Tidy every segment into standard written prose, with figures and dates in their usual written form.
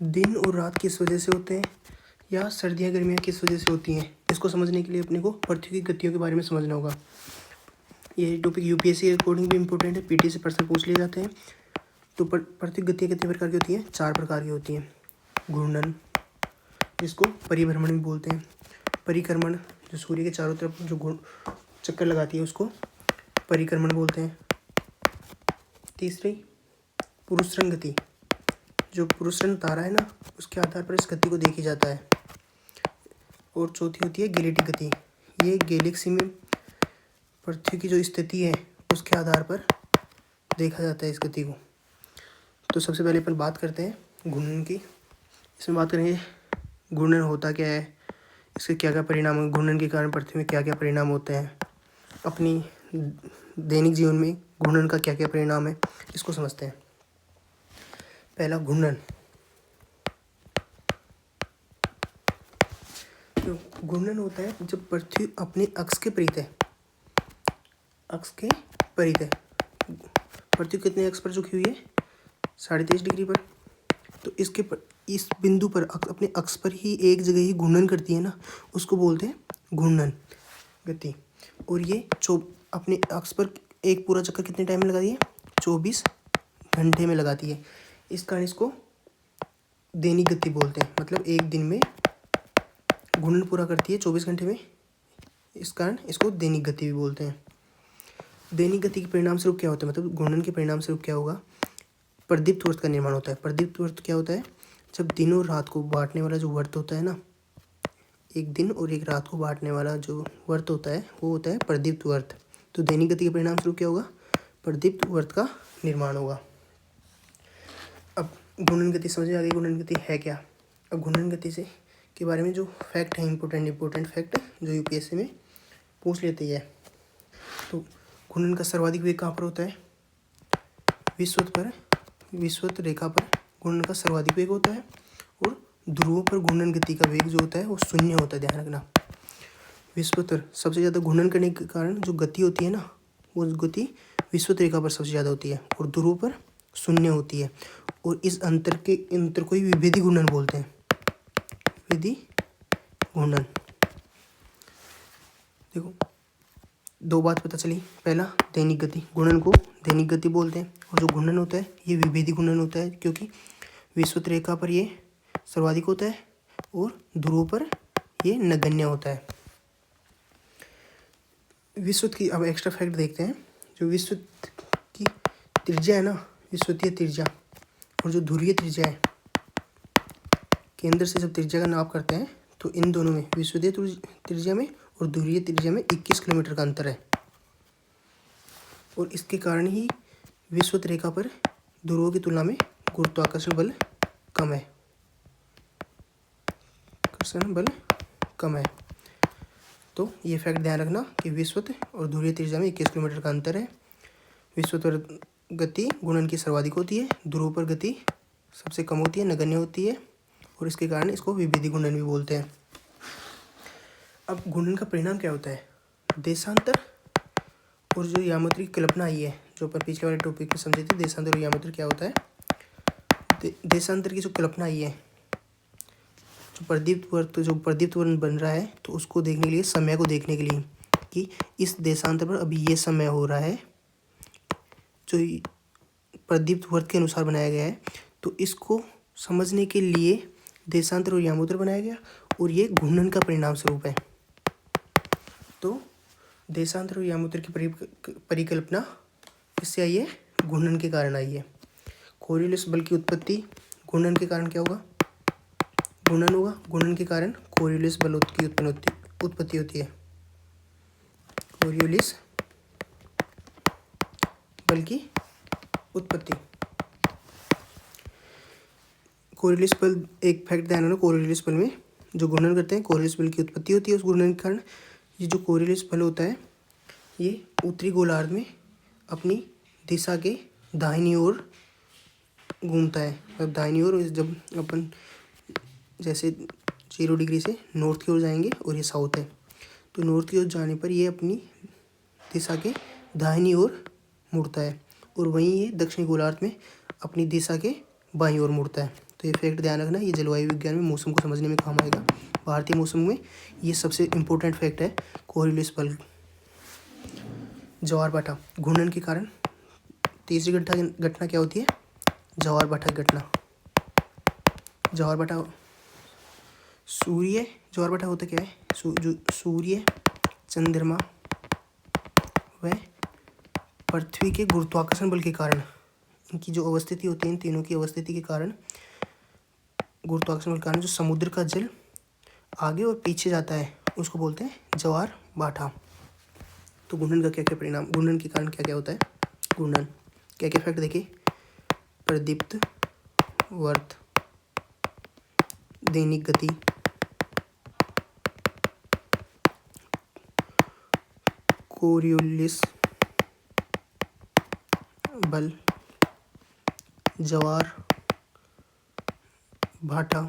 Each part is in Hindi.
दिन और रात किस वजह से होते हैं या सर्दियाँ गर्मियाँ किस वजह से होती हैं, इसको समझने के लिए अपने को पृथ्वी की गतियों के बारे में समझना होगा। ये टॉपिक यूपीएससी के अकॉर्डिंग भी इंपॉर्टेंट है, पीटी से प्रश्न पूछ लिए जाते हैं। तो पृथ्वी की गतियाँ कितने प्रकार की होती हैं? 4 प्रकार की होती हैं। घूर्णन, जिसको परिभ्रमण भी बोलते हैं। परिक्रमण, जो सूर्य के चारों तरफ जो चक्कर लगाती है उसको परिक्रमण बोलते हैं। तीसरी पुरुषरंग गति, जो पुरुषरंग तारा है ना, उसके आधार पर इस गति को देखी जाता है। और चौथी होती है गैलेक्टिक गति, ये गैलेक्सी में पृथ्वी की जो स्थिति है उसके आधार पर देखा जाता है इस गति को। तो सबसे पहले अपन बात करते हैं घूर्णन की। इसमें बात करेंगे घूर्णन होता क्या है, इसके क्या क्या परिणाम है, घूर्णन के कारण पृथ्वी में क्या क्या परिणाम होते हैं, अपनी दैनिक जीवन में घूर्णन का क्या क्या परिणाम है, इसको समझते हैं। पहला घूर्णन। तो घूर्णन होता है जब पृथ्वी अपने अक्ष के विपरीत है। अक्ष के विपरीत है, पृथ्वी कितने अक्ष पर झुकी हुई है? 23.5 डिग्री पर। तो इस बिंदु पर अपने अक्ष पर ही एक जगह ही घूर्णन करती है ना, उसको बोलते हैं घूर्णन गति। और ये अपने अक्ष पर एक पूरा चक्कर कितने टाइम में लगाती है? 24 घंटे में लगाती है। इस कारण इसको दैनिक गति बोलते हैं, मतलब एक दिन में घूर्णन पूरा करती है 24 घंटे में, इस कारण इसको दैनिक गति भी बोलते हैं। दैनिक गति के परिणाम स्वरूप क्या होता है, मतलब घूर्णन के परिणाम स्वरूप क्या होगा? प्रदीप्त वृत्त का निर्माण होता है। प्रदीप्त वृत्त क्या होता है? जब दिन और रात को बांटने वाला जो वृत्त होता है ना, एक दिन और एक रात को बांटने वाला जो वृत्त होता है वो होता है प्रदीप्त वृत्त। तो दैनिक गति के परिणाम स्वरूप क्या होगा? प्रदीप्त वृत्त का निर्माण होगा। अब घूर्णन गति समझ में आ गई, घूर्णन गति है क्या। अब घूर्णन गति से के बारे में जो फैक्ट है, इंपॉर्टेंट फैक्ट जो यूपीएससी में पूछ लेती है। तो घूर्णन का सर्वाधिक वेग कहाँ पर होता है? विषुवत रेखा पर घूर्णन का सर्वाधिक वेग होता है। और ध्रुवों पर घूर्णन गति का वेग जो होता है वो 0 होता है, ध्यान रखना। विषुवत सबसे ज़्यादा घूर्णन करने के कारण जो गति होती है ना, वो गति विषुवत रेखा पर सबसे ज़्यादा होती है और ध्रुवों पर 0 होती है। और इस अंतर को ही विभेदी घूर्णन बोलते हैं। विभेदी घूर्णन। देखो, 2 बात पता चली। पहला दैनिक गति, घूर्णन को दैनिक गति बोलते हैं। और जो घूर्णन होता है ये विभेदी घूर्णन होता है, क्योंकि विषुवत रेखा पर ये सर्वाधिक होता है और ध्रुवों पर ये नगण्य होता है। विषुवत की अब एक्स्ट्रा फैक्ट देखते हैं। जो विषुवत की त्रिज्या है ना, विषुवतीय त्रिज्या और जो ध्रुवीय त्रिज्या है, केंद्र से जब त्रिज्या का नाप करते हैं तो इन दोनों में, विषुवतीय त्रिज्या में और ध्रुवीय त्रिज्या में 21 किलोमीटर का अंतर है। और इसके कारण ही विषुवत रेखा पर ध्रुवों की तुलना में गुरुत्वाकर्षण बल कम है। आकर्षण बल कम है। तो ये फैक्ट ध्यान रखना कि विषुवत और ध्रुवीय त्रिज्या में 21 किलोमीटर का अंतर है। विषुवत पर गति घूर्णन की सर्वाधिक होती है, ध्रुव पर गति सबसे कम होती है, नगण्य होती है। और इसके कारण इसको विभेदी घूर्णन भी बोलते हैं। अब घूर्णन का परिणाम क्या होता है? देशांतर और जो यामात्र की कल्पना आई है, जो अपन पिछले वाले टॉपिक में समझे थे, देशांतर और यामात्र क्या होता है। देशांतर की जो कल्पना आई है, जो प्रदीप्त वृत्त बन रहा है, तो उसको देखने के लिए, समय को देखने के लिए कि इस देशांतर पर अभी ये समय हो रहा है जो प्रदीप्त वृत्त के अनुसार बनाया गया है। तो इसको समझने के लिए देशांतर और यामात्र बनाया गया और ये घूर्णन का परिणाम स्वरूप है। तो देशांतर और यामात्र की परिकल्पना किससे आई है? घूर्णन के कारण आई है। कोरियोलिस बल की उत्पत्ति घूर्णन के कारण क्या होगा? घूर्णन होगा। घूर्णन के कारण कोरियोलिस बल की उत्पत्ति होती है। कोरियोलिस बल की उत्पत्ति। कोरियोलिस बल, एक फैक्ट ध्यान रखना, कोरियोलिस बल में जो घूर्णन करते हैं कोरियोलिस बल की उत्पत्ति होती है उस घूर्णन के कारण। ये जो कोरियोलिस बल होता है ये उत्तरी गोलार्ध में अपनी दिशा के दाहिनी ओर घूमता है। मतलब दाहिनी ओर, जब अपन जैसे 0 डिग्री से नॉर्थ की ओर जाएंगे और ये साउथ है, तो नॉर्थ की ओर जाने पर ये अपनी दिशा के दाहिनी ओर मुड़ता है और वहीं ये दक्षिणी गोलार्ध में अपनी दिशा के बाईं ओर मुड़ता है। तो तो ये फैक्ट ध्यान रखना, ये जलवायु विज्ञान में मौसम को समझने में काम आएगा। भारतीय मौसम में ये सबसे इम्पोर्टेंट फैक्ट है, कोरियोलिस बल। ज्वार भाटा घूर्णन के कारण तीसरी घटना क्या होती है? ज्वार भाटा घटना। ज्वार भाटा ज्वार भाटा होता क्या है? जो सूर्य, चंद्रमा व पृथ्वी के गुरुत्वाकर्षण बल के कारण, इनकी जो अवस्थिति होती है, इन तीनों की अवस्थिति के कारण, गुरुत्वाकर्षण बल के कारण जो समुद्र का जल आगे और पीछे जाता है उसको बोलते हैं ज्वार भाटा। तो घूर्णन का क्या क्या परिणाम, घूर्णन के कारण क्या क्या होता है? घूर्णन क्या क्या फैक्ट देखिए, प्रदीप्त वर्त, दैनिक गति, कोरियोलिस बल, ज्वार भाटा,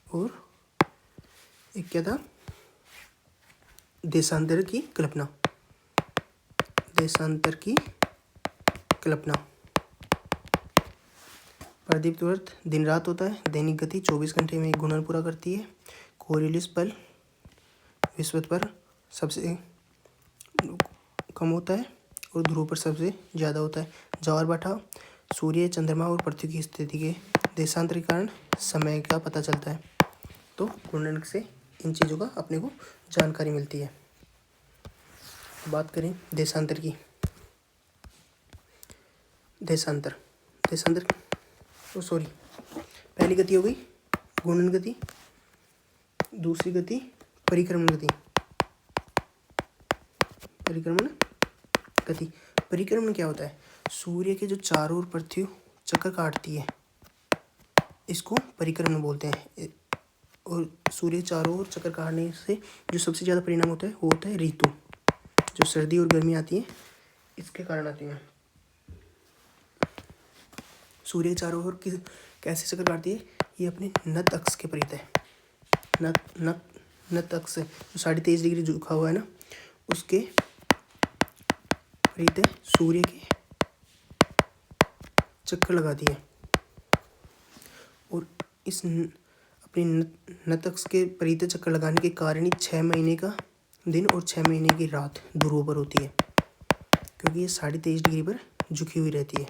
और एक क्या था? देशांतर की कल्पना। देशांतर की कल्पना। प्रदीप्त वर्त दिन रात होता है। दैनिक गति 24 घंटे में एक घूर्णन पूरा करती है। कोरियोलिस बल विश्व पर सबसे कम होता है और ध्रुव पर सबसे ज़्यादा होता है। ज्वार भाटा सूर्य, चंद्रमा और पृथ्वी की स्थिति के देशांतर के कारण समय का पता चलता है। तो घूर्णन से इन चीज़ों का अपने को जानकारी मिलती है। बात करें देशांतर की। देशांतर पहली गति हो गई घूर्णन गति, दूसरी गति परिक्रमण गति। परिक्रमण क्या होता है? सूर्य के जो चारों ओर पृथ्वी चक्कर काटती है, इसको परिक्रमण बोलते हैं। और सूर्य के चारों ओर चक्कर काटने से जो सबसे ज़्यादा परिणाम होता है वो होता है ऋतु। जो सर्दी और गर्मी आती है इसके कारण आती है। सूर्य के चारों ओर कैसे चक्कर काटती है? ये अपने नत अक्ष के परित है। नत अक्ष जो 23.5 डिग्री झुका हुआ है ना, उसके परित है, सूर्य के चक्कर लगाती है। और इस अपनी नत अक्ष के परित चक्कर लगाने के कारण ही 6 महीने का दिन और 6 महीने की रात ध्रुव पर होती है, क्योंकि ये 23.5 डिग्री पर झुकी हुई रहती है।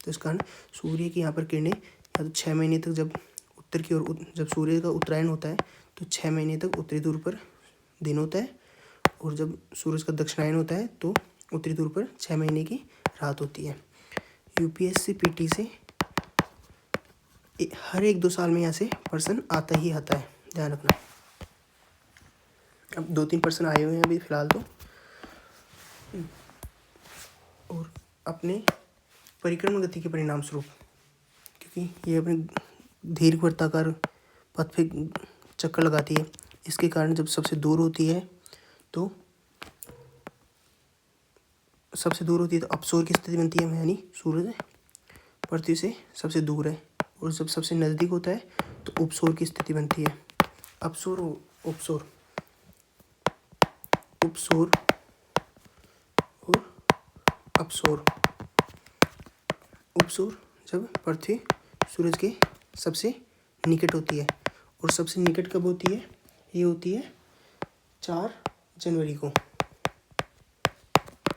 तो इस कारण सूर्य की यहाँ पर किरणें या तो 6 महीने तक, जब उत्तर की ओर जब सूर्य का उत्तरायण होता है तो 6 महीने तक उत्तरी ध्रुव पर दिन होता है, और जब सूरज का दक्षिणायन होता है तो उत्तरी ध्रुव पर 6 महीने की रात होती है। यूपीएससी पीटी से हर 1-2 साल में यहाँ से पर्सन आता ही आता है, ध्यान रखना। अब 2-3 पर्सन आए हुए हैं अभी फिलहाल तो। और अपने परिक्रमण गति के परिणाम स्वरूप, क्योंकि ये अपने दीर्घ वृत्ताकार पथ पे चक्कर लगाती है, इसके कारण जब सबसे दूर होती है तो अपसोर की स्थिति बनती है, यानी सूरज पृथ्वी से सबसे दूर है। और जब सबसे नज़दीक होता है तो उपसोर की स्थिति बनती है। अपसोर उपसोर और अपसोर। उपसोर जब पृथ्वी सूरज के सबसे निकट होती है, और सबसे निकट कब होती है? ये होती है 4 जनवरी को,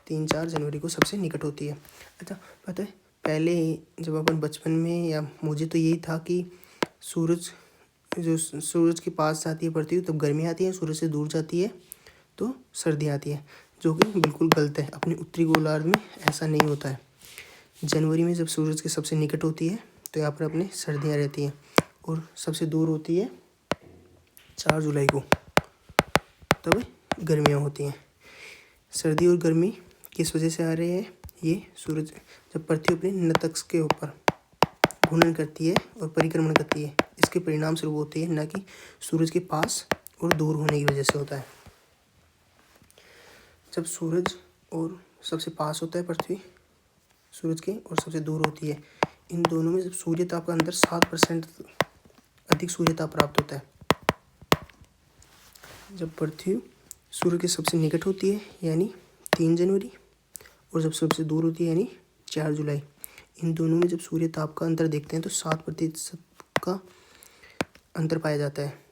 3-4 जनवरी को सबसे निकट होती है। अच्छा, पता है पहले जब अपन बचपन में, या मुझे तो यही था कि सूरज के पास जाती है पृथ्वी तब गर्मी आती है, सूरज से दूर जाती है तो सर्दी आती है, जो कि बिल्कुल गलत है। अपने उत्तरी गोलार्ध में ऐसा नहीं होता है। जनवरी में जब सूरज के सबसे निकट होती है तो यहाँ पर अपने सर्दियाँ रहती हैं, और सबसे दूर होती है 4 जुलाई को, तब गर्मियाँ होती हैं। सर्दी और गर्मी किस वजह से आ रही है? ये सूरज जब पृथ्वी अपने नत अक्ष के ऊपर घूर्णन करती है और परिक्रमण करती है, इसके परिणाम स्वरूप होती है, न कि सूरज के पास और दूर होने की वजह से होता है। जब सूरज और सबसे पास होता है पृथ्वी सूरज के, और सबसे दूर होती है, इन दोनों में जब सूर्य ताप का अंतर 7% अधिक सूर्य ताप प्राप्त होता है। जब पृथ्वी सूर्य के सबसे निकट होती है यानी 3 जनवरी, और जब सबसे दूर होती है यानी 4 जुलाई, इन दोनों में जब सूर्य ताप का अंतर देखते हैं तो 7% का अंतर पाया जाता है।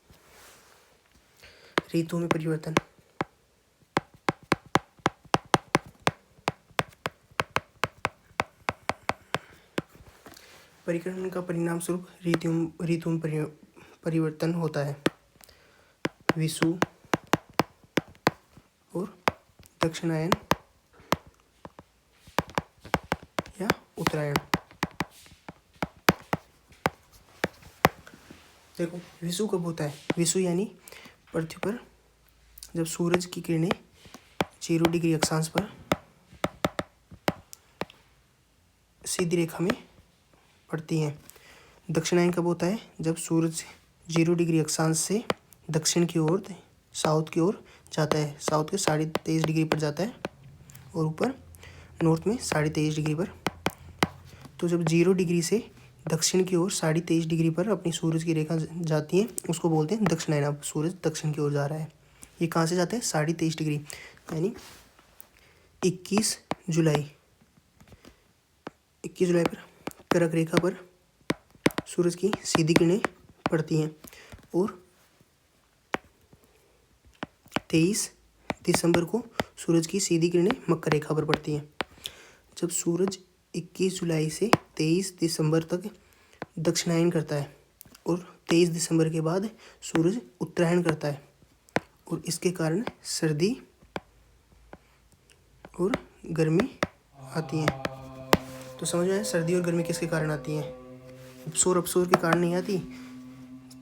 ऋतुओं में परिवर्तन। परिक्रमण का परिणाम स्वरूप ऋतुओं में परिवर्तन होता है। विषुव और दक्षिणायन या उत्तरायण। देखो विषुव कब होता है? विषुव यानी पृथ्वी पर जब सूरज की किरणें 0 डिग्री अक्षांश पर सीधी रेखा में पड़ती हैं। दक्षिणायन कब होता है? जब सूरज 0 डिग्री अक्षांश से दक्षिण की ओर, साउथ की ओर जाता है। साउथ के 23.5 डिग्री पर जाता है और ऊपर नॉर्थ में 23.5 डिग्री पर। तो जब 0 डिग्री से दक्षिण की ओर 23.5 डिग्री पर अपनी सूरज की रेखा जाती है उसको बोलते हैं दक्षिणायन। अब सूरज दक्षिण की ओर जा रहा है। ये कहाँ से जाता है? 23.5 डिग्री यानी 21 जुलाई पर कर्क रेखा पर सूरज की सीधी किरणें पड़ती हैं और 23 दिसंबर को सूरज की सीधी किरणें मकर रेखा पर पड़ती हैं। जब सूरज 21 जुलाई से 23 दिसंबर तक दक्षिणायन करता है और 23 दिसंबर के बाद सूरज उत्तरायण करता है और इसके कारण सर्दी और गर्मी आती है। तो समझ में आया सर्दी और गर्मी किसके कारण आती है? उपसौर अपसौर के कारण नहीं आती।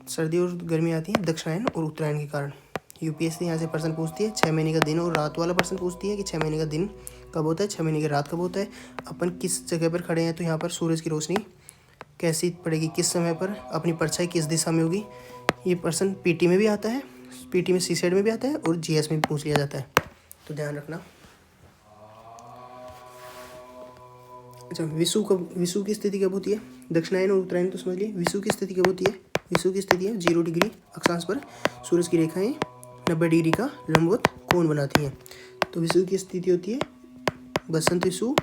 सर्दी और गर्मी आती है दक्षिणायन और उत्तरायण के कारण। यूपीएससी यहाँ से प्रश्न पूछती है 6 महीने का दिन और रात वाला प्रश्न पूछती है कि 6 महीने का दिन कब होता है, 6 महीने की रात कब होता है, अपन किस जगह पर खड़े हैं, तो यहाँ पर सूरज की रोशनी कैसी पड़ेगी, किस समय पर, अपनी परछाई किस दिशा में होगी। ये प्रश्न पीटी में भी आता है, पीटी में सी साइड में भी आता है और जीएस में भी पूछ लिया जाता है, तो ध्यान रखना। अच्छा, विषुव की स्थिति कब होती है? दक्षिणायन और उत्तरायण तो समझ लिए। विषुव की स्थिति कब होती है? विषुव की स्थिति है 0 डिग्री अक्षांश पर सूरज की रेखाएं 90 डिग्री का लंबवत कोण बनाती हैं। तो विषुव की स्थिति होती है बसंत विषुव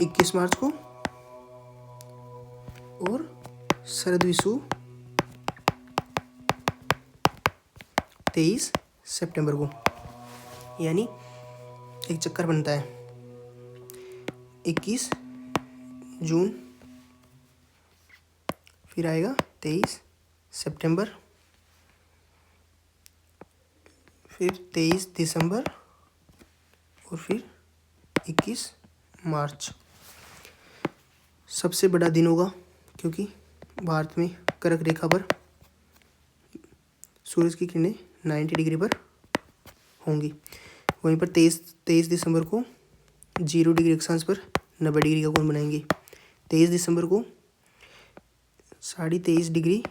21 मार्च को और शरद विषुव 23 सितंबर को। यानी एक चक्कर बनता है 21 जून, फिर आएगा 23 सितंबर, फिर 23 दिसंबर और फिर 21 मार्च। सबसे बड़ा दिन होगा क्योंकि भारत में कर्क रेखा पर सूरज की किरणें 90 डिग्री पर होंगी। वहीं पर 23 दिसंबर को 0 डिग्री अक्षांश पर 90 डिग्री का कोण बनाएंगे। 23 दिसंबर को 23.5 डिग्री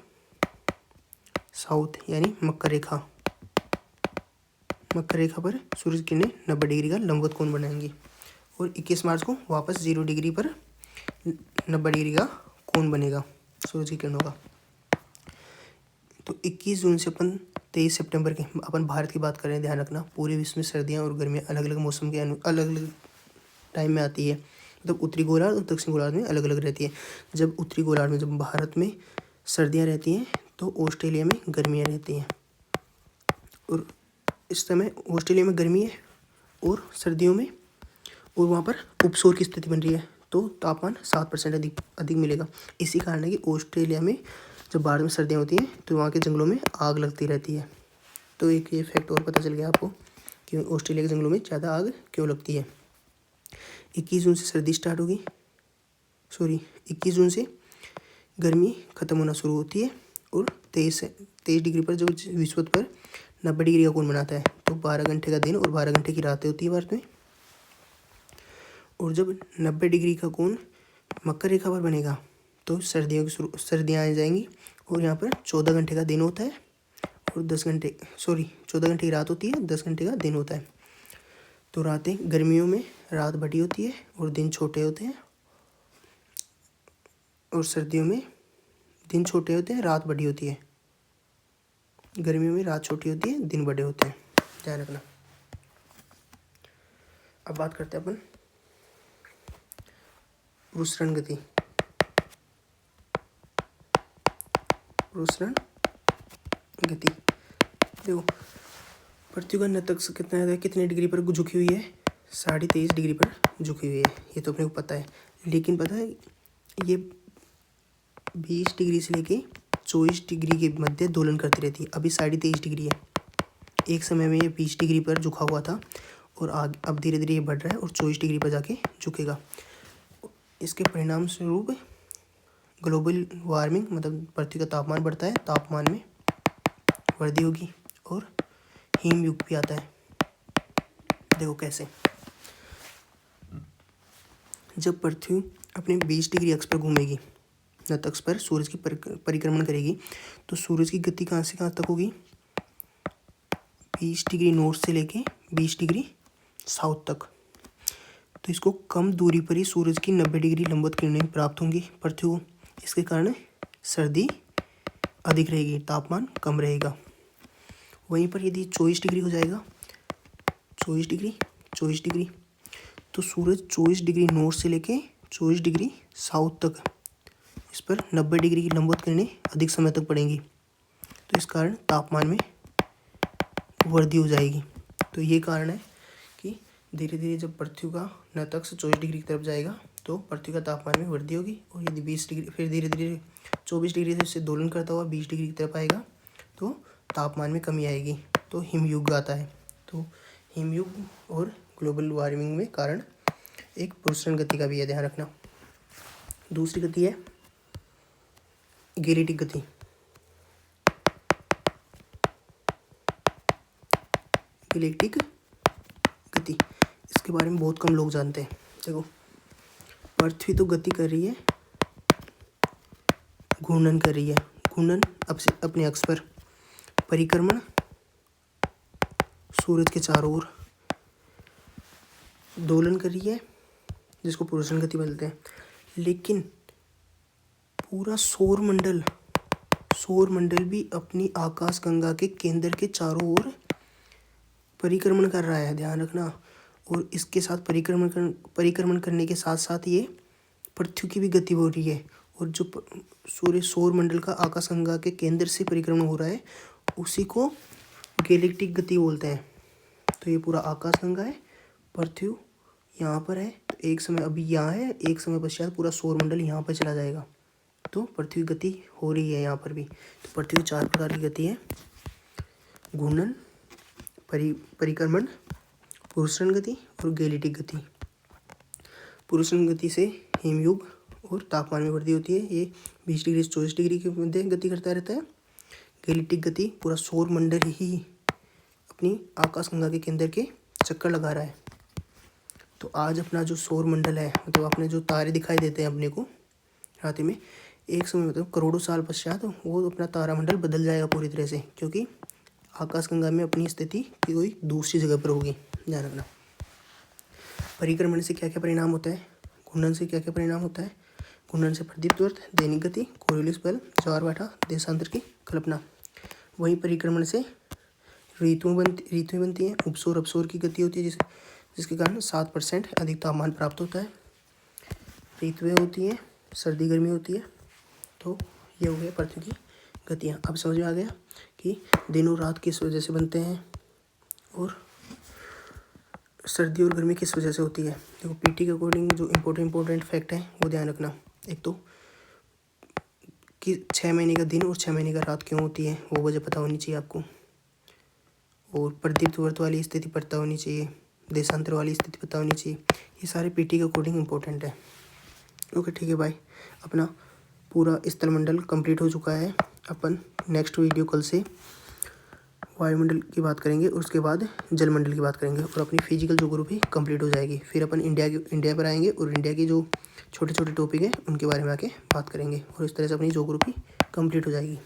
साउथ यानी मकर रेखा पर सूरज की किरणें 90 डिग्री का लंबवत कोण बनाएंगी और 21 मार्च को वापस 0 डिग्री पर 90 डिग्री का कोण बनेगा सूरज की किरणों का। तो 21 जून से अपन 23 सितंबर के अपन भारत की बात करें, ध्यान रखना पूरे विश्व में सर्दियाँ और गर्मियाँ अलग अलग मौसम के अलग अलग टाइम में आती है। मतलब उत्तरी गोलार्ध और दक्षिणी गोलार्ध में अलग अलग रहती है। जब उत्तरी गोलार्ध में जब भारत में सर्दियाँ रहती हैं तो ऑस्ट्रेलिया में गर्मियाँ रहती हैं और इस समय ऑस्ट्रेलिया में गर्मी है और सर्दियों में और वहाँ पर उपसौर की स्थिति बन रही है तो तापमान 7% अधिक मिलेगा। इसी कारण है कि ऑस्ट्रेलिया में जब बाढ़ में सर्दियाँ होती हैं तो वहाँ के जंगलों में आग लगती रहती है। तो एक ये फैक्ट और पता चल गया आपको कि ऑस्ट्रेलिया के जंगलों में ज़्यादा आग क्यों लगती है। 21 जून से सर्दी स्टार्ट होगी, 21 जून से गर्मी ख़त्म होना शुरू होती है और 23 डिग्री पर जो विषुवत पर 90 डिग्री का कोण बनाता है तो 12 घंटे का दिन और 12 घंटे की रातें होती है भारत में। और जब 90 डिग्री का कोण मकर रेखा पर बनेगा तो सर्दियाँ आ जाएंगी और यहाँ पर 14 घंटे का दिन होता है और 14 घंटे की रात होती है, 10 घंटे का दिन होता है। तो रातें गर्मियों में रात बड़ी होती है और दिन छोटे होते हैं और सर्दियों में दिन छोटे होते हैं, रात बड़ी होती है। गर्मियों में रात छोटी होती है, दिन बड़े होते हैं, ध्यान रखना। अब बात करते हैं अपन प्रसरण गति, प्रसरण गति। देखो पृथ्वी का नतक कितना है, कितने डिग्री पर झुकी हुई है, 23.5 डिग्री पर झुकी हुई है, ये तो अपने को पता है। लेकिन पता है ये 20 डिग्री से लेके 24 डिग्री के मध्य दोलन करती रहती है। अभी 23.5 डिग्री है, एक समय में ये 20 डिग्री पर झुका हुआ था और आगे अब धीरे धीरे ये बढ़ रहा है और 24 डिग्री पर जाके झुकेगा। इसके परिणाम स्वरूप ग्लोबल वार्मिंग मतलब पृथ्वी का तापमान बढ़ता है, तापमान में वृद्धि होगी और हिम युग भी आता है। देखो कैसे, जब पृथ्वी अपने 20 डिग्री अक्ष पर घूमेगी, नत अक्ष पर सूरज की परिक्रमण करेगी, तो सूरज की गति कहाँ से कहाँ तक होगी, 20 डिग्री नॉर्थ से लेके 20 डिग्री साउथ तक। तो इसको कम दूरी पर ही सूरज की 90 डिग्री लंबवत किरणें प्राप्त होंगी पृथ्वी को। इसके कारण सर्दी अधिक रहेगी, तापमान कम रहेगा। वहीं पर यदि 24 डिग्री हो जाएगा, 24 डिग्री, तो सूरज 24 डिग्री नॉर्थ से लेके 24 डिग्री साउथ तक, इस पर 90 डिग्री की लंबवत किरणें अधिक समय तक पड़ेंगी। तो इस कारण तापमान में वृद्धि हो जाएगी। तो ये कारण है कि धीरे धीरे जब पृथ्वी का नत अक्ष 24 डिग्री की तरफ जाएगा तो पृथ्वी का तापमान में वृद्धि होगी, और यदि 20 डिग्री फिर धीरे धीरे 24 डिग्री से इससे दोलन करता हुआ 20 डिग्री की तरफ आएगा तो तापमान में कमी आएगी, तो हिमयुग आता है। तो हिमयुग और ग्लोबल वार्मिंग में कारण एक प्रसरण गति का भी है, ध्यान रखना। दूसरी गति है गैलेक्टिक गति। गैलेक्टिक गति, इसके बारे में बहुत कम लोग जानते हैं। देखो पृथ्वी तो गति कर रही है, घूर्णन कर रही है, घूर्णन अपने अक्ष पर, परिक्रमण सूरज के चारों ओर, दोलन कर रही है जिसको प्रसरण गति बोलते हैं। लेकिन पूरा सौर मंडल भी अपनी आकाश गंगा के केंद्र के चारों ओर परिक्रमण कर रहा है, ध्यान रखना। और इसके साथ परिक्रमण करने के साथ साथ ये पृथ्वी की भी गति हो रही है, और जो सौर मंडल का आकाश गंगा के केंद्र से परिक्रमण हो रहा है उसी को गैलेक्टिक गति बोलते हैं। तो ये पूरा आकाश गंगा है, पृथ्वी यहाँ पर है, तो एक समय अभी यहाँ है, एक समय पश्चात पूरा सौर मंडल यहाँ पर चला जाएगा, तो पृथ्वी गति हो रही है यहाँ पर भी। तो पृथ्वी 4 प्रकार की गति है, घूर्णन, परिक्रमण, प्रसरण गति और गैलेक्टिक गति। प्रसरण गति से हिमयुग और तापमान में वृद्धि होती है, ये 20 डिग्री से 24 डिग्री के मध्य गति करता रहता है। गैलेक्टिक गति पूरा सौर मंडल ही अपनी आकाशगंगा के केंद्र के चक्कर लगा रहा है। तो आज अपना जो सौर मंडल है, मतलब अपने जो तारे दिखाई देते हैं अपने को रात में, एक समय मतलब करोड़ों साल पश्चात वो अपना तारामंडल बदल जाएगा पूरी तरह से, क्योंकि आकाशगंगा में अपनी स्थिति कोई दूसरी जगह पर होगी, ध्यान रखना। परिक्रमण से क्या क्या परिणाम होता है, घूर्णन से क्या क्या परिणाम होता है। घूर्णन से प्रदीप्तवर्त, दैनिक गति, कोरियोलिस बल, ज्वारभाटा, देशांतर की कल्पना। वहीं परिक्रमण से ऋतुएं बनती हैं, उपसौर अपसौर की गति होती है, जिसके कारण 7% अधिक तापमान प्राप्त होता है। ऋतुएं होती हैं, सर्दी गर्मी होती है। तो ये हो गया पृथ्वी की गतियाँ। अब समझ में आ गया कि दिन और रात किस वजह से बनते हैं और सर्दी और गर्मी किस वजह से होती है। देखो पीटी के अकॉर्डिंग जो इम्पोर्टेंट फैक्ट है वो ध्यान रखना। एक तो कि 6 महीने का दिन और 6 महीने का रात क्यों होती है, वो वजह पता होनी चाहिए आपको। और प्रदीप्तवर्त वाली स्थिति पता होनी चाहिए, देशांतर वाली स्थिति पता होनी चाहिए। ये सारे पीटी के अकॉर्डिंग इम्पोर्टेंट है। ओके ठीक है भाई, अपना पूरा स्थलमंडल कंप्लीट हो चुका है। अपन नेक्स्ट वीडियो कल से वायुमंडल की बात करेंगे, उसके बाद जलमंडल की बात करेंगे, और अपनी फिजिकल ज्योग्राफी कंप्लीट हो जाएगी। फिर अपन इंडिया पर आएंगे और इंडिया के जो छोटे छोटे टॉपिक हैं उनके बारे में आके बात करेंगे, और इस तरह से अपनी ज्योग्राफी कंप्लीट हो जाएगी।